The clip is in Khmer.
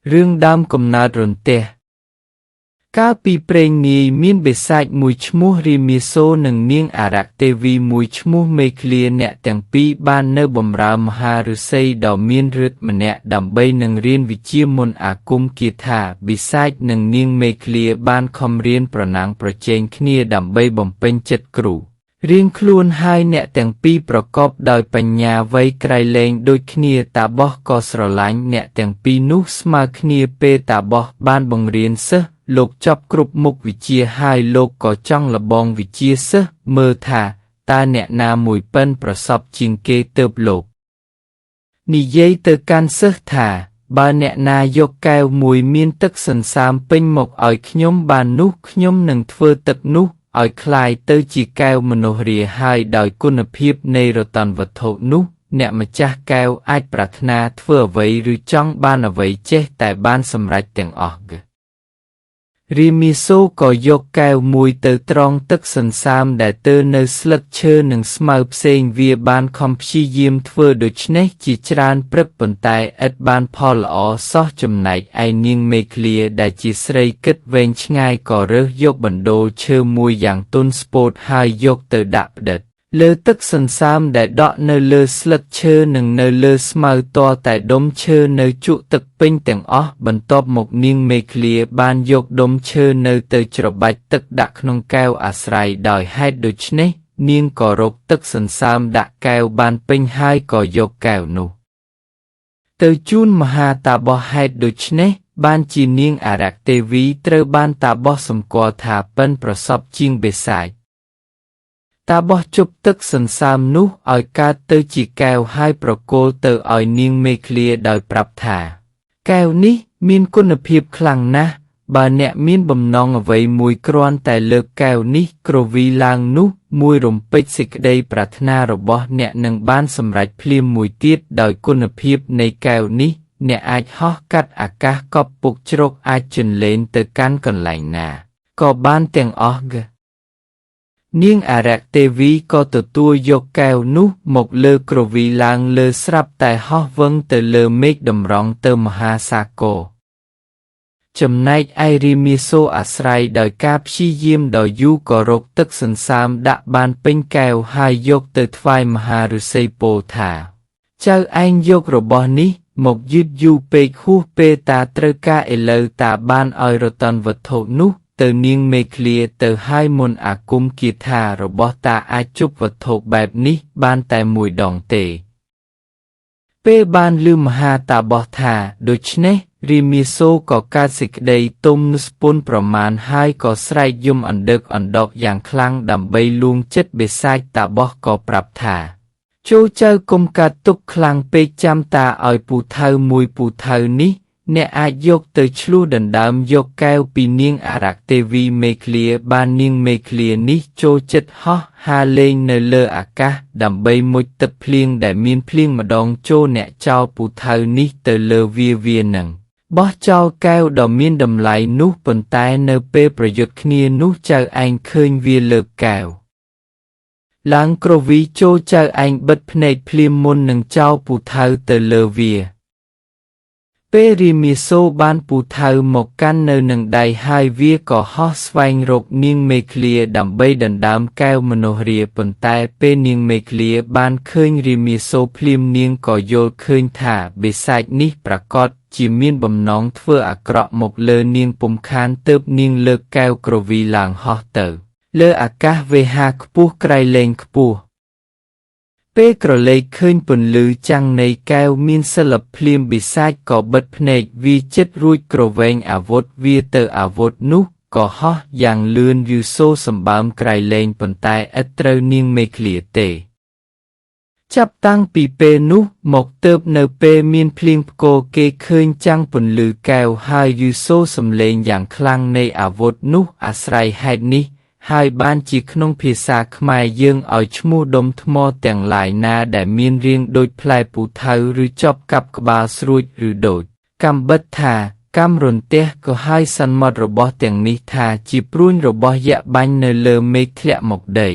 រឿងដើមកំណើតរន្ទះកាលពីព្រេងនាយមានបិសាចមួយឈ្មោះរាមាសូរនិងនាងអារក្សទេវីមួយឈ្មោះមេឃ្លាអ្នកទាំងពីរបាននៅបម្រើមហាឫសីដ៏មានឫទ្ធិម្នាក់ដើម្បីនឹងរៀនវិជ្ជាមន្តអាគមគាថាបិសាចនិងនាងមេឃ្លាបានខំរៀនប្រណាំងប្រជែងគ្នាដើម្បីបំពេញចិត្តគ្រូរៀងខ្លួនហើយអ្នកទាំងពីរប្រកបដោយបញ្ញាវៃក្រៃលែងដូចគ្នាតាបោះក៏ស្រឡាញ់អ្នកទាំងពីរនោះស្មើគ្នាពេលតាបោះបានបង្រៀនសិស្សលោកចប់គ្រប់មុខវិជ្ជាហើយលោកក៏ចង់លបងវិជ្ជាសិស្សមើលថាតើអ្នកណាមួយប៉ិនប្រសពជាងគេទើបលោកនិយាយទៅកាន់សិស្សថាបើអ្នកណាយកកែវមួយមានទឹកសន្សាមពេញមកឲ្យខ្ញុំបាននោះខ្ញុំនឹងធ្វើទឹកនោះឲ្យคล้ายទៅជាកែវមនុស្សរាហើយដោយគុណភាពនៃរតនវត្ថុនោះអ្នកម្ចាស់កែវអាចប្រាថ្នាធ្វើអ្វីឬចង់បានអ្វីចេះតែបានសម្រេចទាំងអស់រាមាសូរក៏យកកែវមួយទៅត្រងទឹកសន្សាមដែលទើនៅស្លឹកឈើនិងស្មៅផ្សេងវាបានខំព្យាយាមធ្វើដូច្នេះជាច្រើនព្រឹកប៉ុន្តែឥតបានផលល្អសោះចំណែកឯនាងមេឃ្លាដែលជាស្រីគិតវែងឆ្ងាយក៏រើសយកបណ្ដូលឈើមួយយ៉ាងទន់ស្ពោតហើយយកទៅដាក់ផ្ដិតលើទឹកសន្សាមដែលដក់នៅលើស្លឹកឈើនិងនៅលើស្មៅទាល់តែដុំឈើនៅជក់ទឹកពេញទាំងអស់បន្ទាប់មកនាងមេឃ្លាបានយកដុំឈើនៅទៅច្របាច់ទឹកដាក់ក្នុងកែវអាស្រ័យដោយហេតុដូច្នេះនាងក៏រកទឹកសន្សាមដាក់កែវបានពេញហើយក៏យកកែវនោះទៅជូនមហាតាបសហេតុដូច្នេះបានជានាងអារក្សទេវីត្រូវបានតាបសសម្គាល់ថាប៉ិនប្រសពជាងបិសាចតាបោះជប់ទឹកសន្សាមនោះឲ្យកើតទៅជាកែវហើយប្រគល់ទៅឲ្យនាងមេឃ្លាដោយប្រាប់ថាកែវនេះមានគុណភាពខ្លាំងណាស់បើអ្នកមានបំណងអ្វីមួយគ្រាន់តែលើកកែវនេះគ្រវីឡើងនោះមួយរំពេចសេចក្តីប្រាថ្នារបស់អ្នកនឹងបានសម្រេចភ្លាមមួយទៀតដោយគុណភាពនៃកែវនេះអ្នកអាចហោះកាត់អាកាសកប់ពុកជ្រកអាចជន់លេងទៅកាន់កន្លែងណាក៏បានទាំងអស់នាងអារក្សទេវីក៏ទទួលយកកែវនោះមកលើគ្រវីឡើងលើស្រាប់តែហោះវឹងទៅលើមេឃតម្រង់ទៅមហាសាគរចំណែកឯរាមាសូរអាស្រ័យដោយការព្យាយាមដ៏យូរក៏រកទឹកសន្សាមដាក់បានពេញកែវហើយយកទៅថ្វាយមហាឫសីពោលថាចៅឯងយករបស់នេះមកយឺតយូរពេកហួសពេលតាត្រូវការឥឡូវតាបានឲ្យរតនវត្ថុនោះទៅនាងមេឃ្លាទៅហើយមន្តអាគមគាថារបស់តាអាចជប់វត្ថុបែបនេះបានតែមួយដងទេពេលបានឮមហាតាបសថាដូច្នេះរាមាសូរក៏កើតសេចក្តីទុំស្ពន់ប្រមាណហើយក៏ស្រែកយំអណ្ដឹកអណ្ដកយ៉ាងខ្លាំងដើម្បីលួងចិត្តបិសាចតាបសក៏ប្រាប់ថាចូលចៅកុំកើតទុកខ្លាំងពេកចាំតាឲ្យពូថៅមួយពូថៅនេះអ្នកអាចយកទៅឆ្លុះដណ្ដើមយកកែវពីនាងអារក្សទេវីមេឃ្លាបាននាងមេឃ្លានេះចូលចិត្តហោះហើរលេងនៅលើអាកាសដើម្បីមុជទឹកភ្លៀងដែលមានភ្លៀងម្ដងចូលអ្នកចោលពូថៅនេះទៅលើវានឹងបោះចោលកែវដ៏មានតម្លៃនោះប៉ុន្តែនៅពេលប្រយុទ្ធគ្នានោះចៅឯងឃើញវាលើកកែវឡើងគ្រវីចូលចៅឯងបិទភ្នែកភ្លាមមុននឹងចោលពូថៅទៅលើវាពេលរាមាសូរបានពូថៅមកកាន់នៅនឹងដៃហើយវាក៏ហោះស្វែងរកនាងមេឃ្លាដើម្បីដណ្ដើមកែវមនុស្សរាប៉ុន្តែពេលនាងមេឃ្លាបានឃើញរាមាសូរភ្លាមនាងក៏យល់ឃើញថាបិសាចនេះប្រាកដជាមានបំណងធ្វើអាក្រក់មកលើនាងពុំខានទើបនាងលើកកែវគ្រវីឡើងហោះទៅលើអាកាសវេហាខ្ពស់ក្រៃលែងខ្ពស់ពេលក្រឡេកឃើញពន្លឺចាំងនៃកែវមានសិល្បភ្លាមបិសាចក៏បិទភ្នែកវាចិត្តរួចក្រវែងអាវុធវាទៅអាវុធនោះក៏ហោះយ៉ាងលឿនយូរសូរសម្បើមក្រៃលែងប៉ុន្តែឥតត្រូវនាងមេឃ្លាទេចាប់តាំងពីពេលនោះមកទើបនៅពេលមានភ្លៀងផ្គរគេឃើញចាំងពន្លឺកែវហើយយូរសូរសំឡេងយ៉ាងខ្លាំងនៃអាវុធនោះអាស្រ័យហេតុនេះហើយបានជាក្នុងភាសាខ្មែរយើងឲ្យឈ្មោះដុំថ្មទាំងឡាយណាដែលមានរាងដូចផ្លែពូថៅឬចប់កាប់ក្បាលស្រួចឬដូចកំបិតថាកម្មរន្ទះក៏ហើយសន្មតរបស់ទាំងនេះថាជាព្រួញរបស់យក្សបាញ់នៅលើមេឃធ្លាក់មកដី